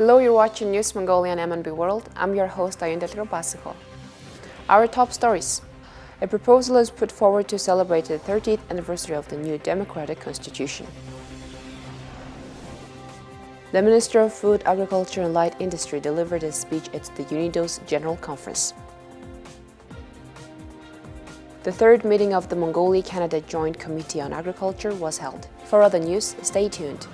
Hello, you're watching News Mongolia on MNB World. I'm your host, UNIDO. Our top stories. A proposal is put forward to celebrate the 30th anniversary of the new democratic constitution. The Minister of Food, Agriculture and Light Industry delivered a speech at the UNIDO's General Conference. The third meeting of the Mongolia-Canada Joint Committee on Agriculture was held. For other news, stay tuned.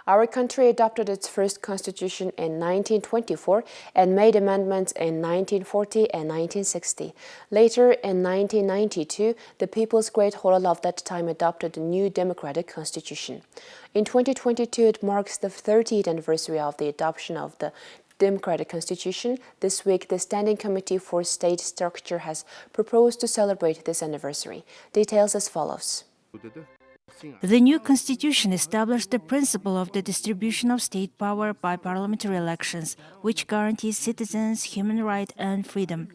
Our country adopted its first constitution in 1924 and made amendments in 1940 and 1960. Later, in 1992, the People's Great Hall of that time adopted a new democratic constitution. In 2022, it marks the 30th anniversary of the adoption of the democratic constitution. This week, the Standing Committee for State Structure has proposed to celebrate this anniversary. Details as follows. The new constitution established the principle of the distribution of state power by parliamentary elections, which guarantees citizens human right and freedom.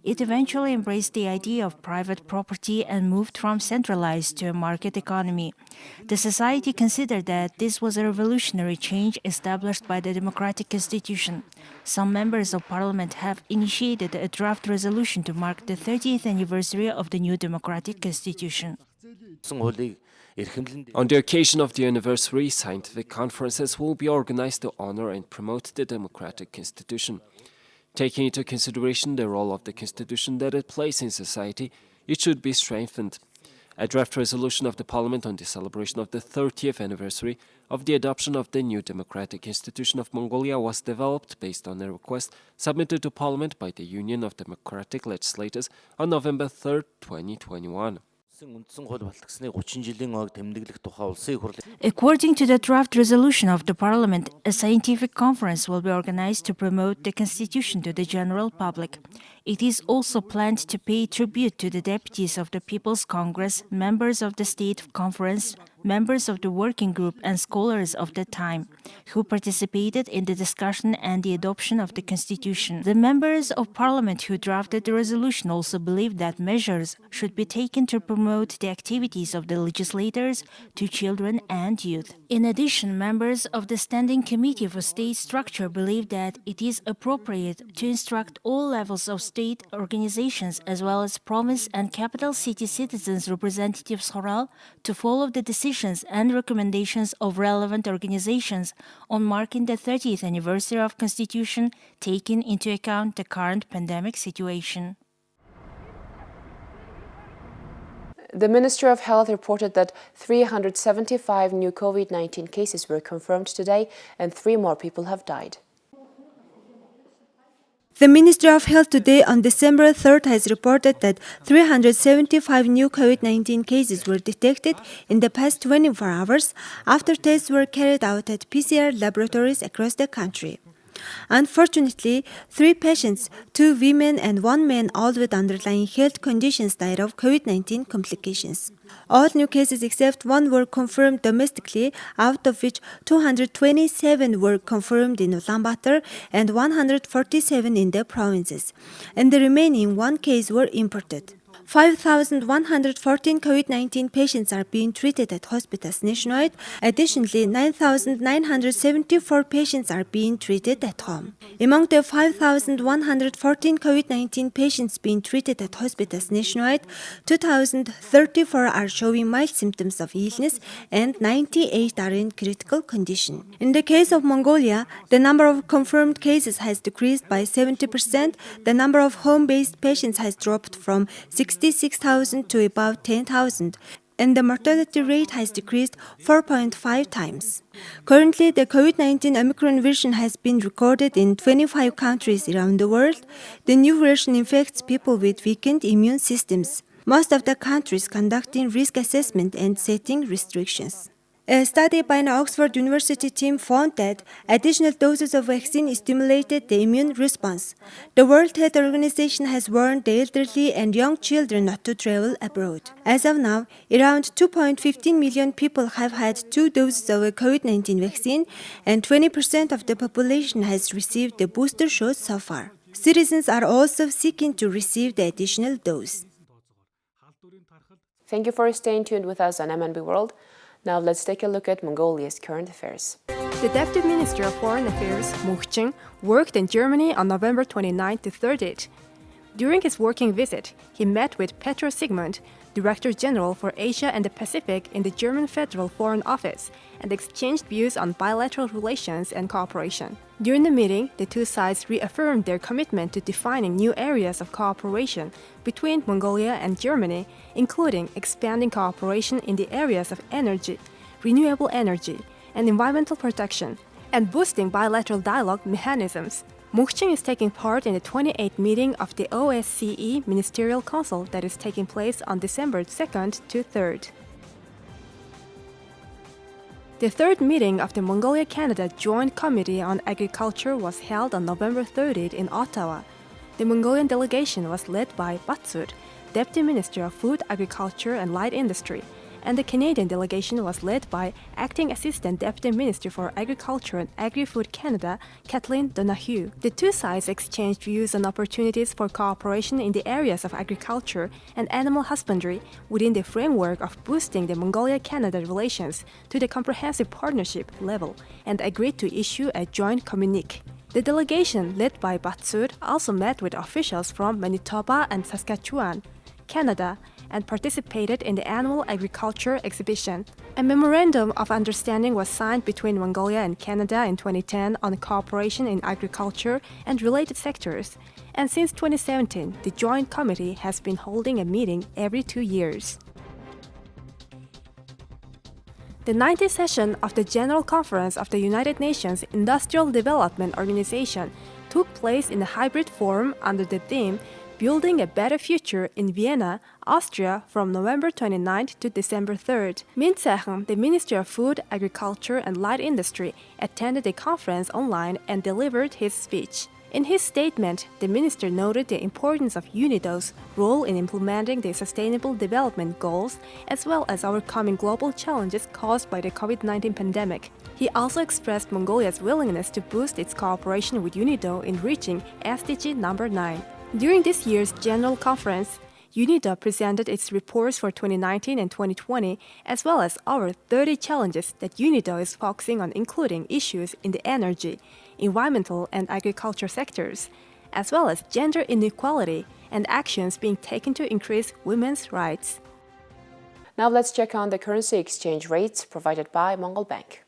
It eventually embraced the idea of private property and moved from centralized to a market economy. The society considered that this was a revolutionary change established by the democratic constitution. Some members of parliament have initiated a draft resolution to mark the 30th anniversary of the new democratic constitution. On the occasion of the anniversary, scientific conferences will be organized to honor and promote the democratic constitution. Taking into consideration the role of the constitution that it plays in society, it should be strengthened. A draft resolution of the Parliament on the celebration of the 30th anniversary of the adoption of the new democratic institution of Mongolia was developed based on a request submitted to Parliament by the Union of Democratic Legislators on November 3, 2021. According to the draft resolution of the Parliament, a scientific conference will be organized to promote the Constitution to the general public. It is also planned to pay tribute to the deputies of the People's Congress, members of the State Conference, members of the working group and scholars of the time, who participated in the discussion and the adoption of the Constitution. The members of Parliament who drafted the resolution also believed that measures should be taken to promote the activities of the legislators to children and youth. In addition, members of the Standing Committee for State Structure believed that it is appropriate to instruct all levels of state organizations as well as province and capital city citizens representatives to follow the decisions and recommendations of relevant organizations on marking the 30th anniversary of Constitution, taking into account the current pandemic situation. The Ministry of Health reported that 375 new COVID-19 cases were confirmed today and 3 more people have died. The Ministry of Health today on December 3rd has reported that 375 new COVID-19 cases were detected in the past 24 hours after tests were carried out at PCR laboratories across the country. Unfortunately, 3 patients, 2 women and 1 man, all with underlying health conditions, died of COVID-19 complications. All new cases except 1 were confirmed domestically, out of which 227 were confirmed in Ulaanbaatar and 147 in the provinces, and the remaining 1 case were imported. 5,114 COVID-19 patients are being treated at hospitals nationwide. Additionally, 9,974 patients are being treated at home. Among the 5,114 COVID-19 patients being treated at hospitals nationwide, 2,034 are showing mild symptoms of illness and 98 are in critical condition. In the case of Mongolia, the number of confirmed cases has decreased by 70%. The number of home-based patients has dropped from 66,000 to about 10,000, and the mortality rate has decreased 4.5 times. Currently, the COVID-19 Omicron version has been recorded in 25 countries around the world. The new version infects people with weakened immune systems. Most of the countries conducting risk assessment and setting restrictions. A study by an Oxford University team found that additional doses of vaccine stimulated the immune response. The World Health Organization has warned the elderly and young children not to travel abroad. As of now, around 2.15 million people have had 2 doses of a COVID-19 vaccine, and 20% of the population has received the booster shot so far. Citizens are also seeking to receive the additional dose. Thank you for staying tuned with us on MNB World. Now let's take a look at Mongolia's current affairs. The Deputy Minister of Foreign Affairs, Mukhching, worked in Germany on November 29 to 30th. During his working visit, he met with Petro Sigmund, Director General for Asia and the Pacific in the German Federal Foreign Office, and exchanged views on bilateral relations and cooperation. During the meeting, the two sides reaffirmed their commitment to defining new areas of cooperation between Mongolia and Germany, including expanding cooperation in the areas of energy, renewable energy, and environmental protection, and boosting bilateral dialogue mechanisms. Mukhching is taking part in the 28th meeting of the OSCE Ministerial Council that is taking place on December 2nd to 3rd. The third meeting of the Mongolia-Canada Joint Committee on Agriculture was held on November 30th in Ottawa. The Mongolian delegation was led by Batsur, Deputy Minister of Food, Agriculture and Light Industry, and the Canadian delegation was led by Acting Assistant Deputy Minister for Agriculture and Agri-Food Canada, Kathleen Donahue. The two sides exchanged views on opportunities for cooperation in the areas of agriculture and animal husbandry within the framework of boosting the Mongolia-Canada relations to the comprehensive partnership level, and agreed to issue a joint communique. The delegation, led by Batsur, also met with officials from Manitoba and Saskatchewan, Canada, and participated in the annual agriculture exhibition. A memorandum of understanding was signed between Mongolia and Canada in 2010 on cooperation in agriculture and related sectors, and since 2017, the Joint Committee has been holding a meeting every 2 years. The 90th session of the General Conference of the United Nations Industrial Development Organization took place in a hybrid form under the theme Building a Better Future in Vienna, Austria from November 29th to December 3rd. Min Tse-hung, the Minister of Food, Agriculture and Light Industry, attended the conference online and delivered his speech. In his statement, the minister noted the importance of UNIDO's role in implementing the Sustainable Development Goals, as well as overcoming global challenges caused by the COVID-19 pandemic. He also expressed Mongolia's willingness to boost its cooperation with UNIDO in reaching SDG number 9. During this year's General Conference, UNIDO presented its reports for 2019 and 2020, as well as over 30 challenges that UNIDO is focusing on, including issues in the energy, environmental and agriculture sectors, as well as gender inequality and actions being taken to increase women's rights. Now let's check on the currency exchange rates provided by Mongol Bank.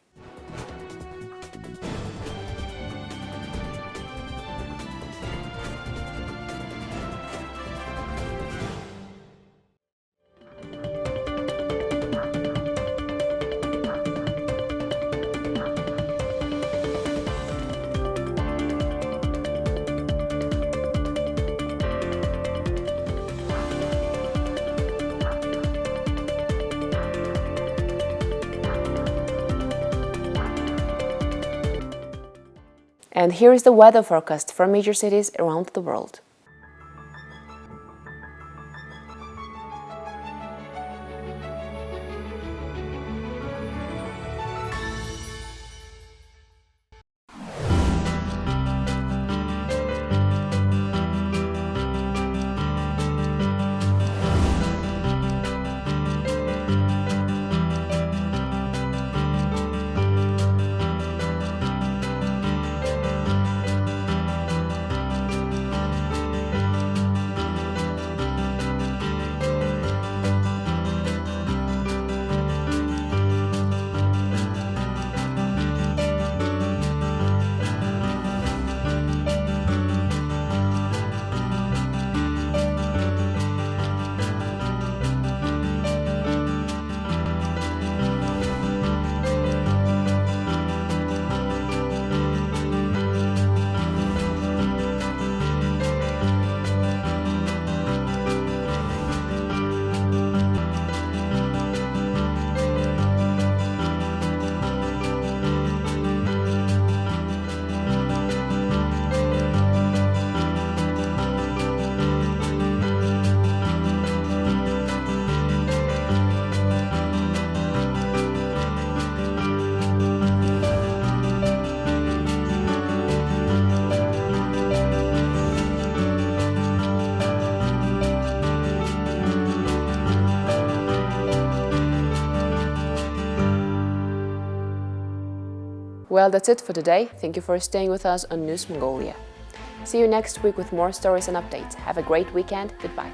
And here is the weather forecast for major cities around the world. Well, that's it for today. Thank you for staying with us on News Mongolia. See you next week with more stories and updates. Have a great weekend. Goodbye.